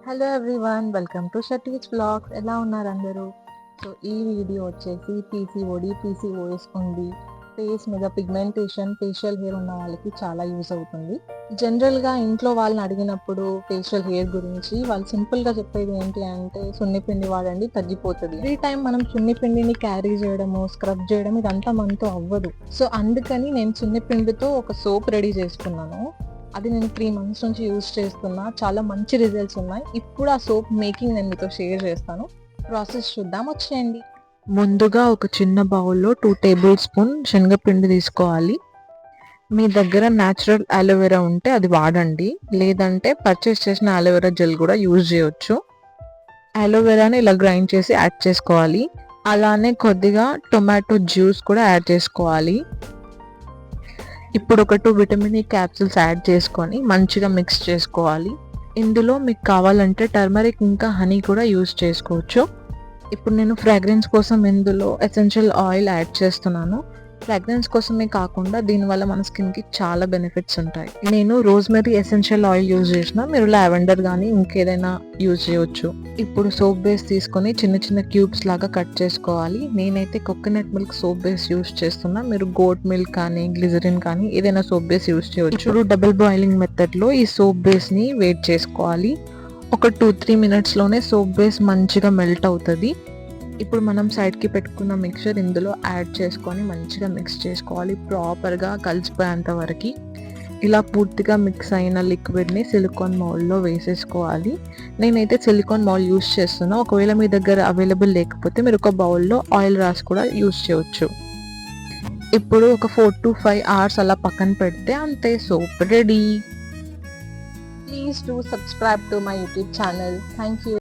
Hello everyone, welcome to షటీస్ blogs. ఎలా ఉన్నారు అందరూ? సో ఈ వీడియో వచ్చేసి పీసీఓఎస్ ఉంది, ఫేస్ మీద పిగ్మెంటేషన్, ఫేషియల్ హెయిర్ ఉన్న వాళ్ళకి చాలా యూజ్ అవుతుంది. జనరల్గా ఇంట్లో వాళ్ళని అడిగినప్పుడు ఫేషియల్ హెయిర్ గురించి వాళ్ళు సింపుల్గా చెప్పేది ఏంటి అంటే సున్నిపిండి వాడండి తగ్గిపోతుంది. ఎవ్రీ టైం మనం సున్నిపిండిని క్యారీ చేయడము, స్క్రబ్ చేయడం ఇదంతా మనతో అవ్వదు. సో అందుకని నేను సున్నిపిండితో ఒక సోప్ రెడీ చేసుకున్నాను. అది నేను 3 months నుంచి యూజ్ చేస్తున్నా. చాలా మంచి రిజల్ట్స్ ఉన్నాయి. ఇప్పుడు ఆ సోప్ మేకింగ్ నేను మీతో షేర్ చేస్తాను. ప్రాసెస్ చూద్దాం, వచ్చేయండి. ముందుగా ఒక చిన్న బౌల్లో 2 tablespoon శనగపిండి తీసుకోవాలి. మీ దగ్గర న్యాచురల్ అలోవెరా ఉంటే అది వాడండి, లేదంటే పర్చేస్ చేసిన అలోవెరా జెల్ కూడా యూజ్ చేయొచ్చు. అలోవెరాని ఇలా గ్రైండ్ చేసి యాడ్ చేసుకోవాలి. అలానే కొద్దిగా టొమాటో జ్యూస్ కూడా యాడ్ చేసుకోవాలి. ఇప్పుడు ఒక 2 విటమిన్ ఈ క్యాప్సూల్స్ యాడ్ చేసుకొని మంచిగా మిక్స్ చేసుకోవాలి. ఇందులో మీకు కావాలంటే టర్మరిక్ ఇంకా హనీ కూడా యూజ్ చేసుకోవచ్చు. ఇప్పుడు నేను ఫ్రాగ్రెన్స్ కోసం ఇందులో ఎసెన్షియల్ ఆయిల్ యాడ్ చేస్తున్నాను. ఫ్రాగ్రెన్స్ కోసమే కాకుండా దీనివల్ల మన స్కిన్కి చాలా బెనిఫిట్స్ ఉంటాయి. నేను రోజ్మెరీ ఎసెన్షియల్ ఆయిల్ యూజ్ చేసిన, మీరు లావెండర్ కానీ ఇంకేదైనా యూజ్ చేయొచ్చు. ఇప్పుడు సోప్ బేస్ తీసుకొని చిన్న చిన్న క్యూబ్స్ లాగా కట్ చేసుకోవాలి. నేనైతే coconut milk soap base use చేస్తున్నా. మీరు గోట్ మిల్క్ కానీ గ్లిజరిన్ కానీ ఏదైనా సోప్ బేస్ యూజ్ చేయవచ్చు. ఇప్పుడు డబుల్ బాయిలింగ్ మెథడ్లో ఈ సోప్ బేస్ని వేట్ చేసుకోవాలి. ఒక 2-3 minutesలోనే సోప్ బేస్ మంచిగా మెల్ట్ అవుతుంది. ఇప్పుడు మనం సైడ్కి పెట్టుకున్న మిక్చర్ ఇందులో యాడ్ చేసుకొని మంచిగా మిక్స్ చేసుకోవాలి. ప్రాపర్గా కలిసిపోయేంత వరకు ఇలా పూర్తిగా మిక్స్ అయిన లిక్విడ్ని సిలికాన్ మౌల్డ్లో వేసేసుకోవాలి. నేనైతే సిలికాన్ మౌల్డ్ యూస్ చేస్తున్నా. ఒకవేళ మీ దగ్గర అవైలబుల్ లేకపోతే మీరు ఒక బౌల్లో ఆయిల్ రాసి కూడా యూస్ చేయవచ్చు. ఇప్పుడు ఒక 4 to 5 hours అలా పక్కన పెడితే అంతే, soap ready. Please do subscribe to my YouTube channel. Thank you.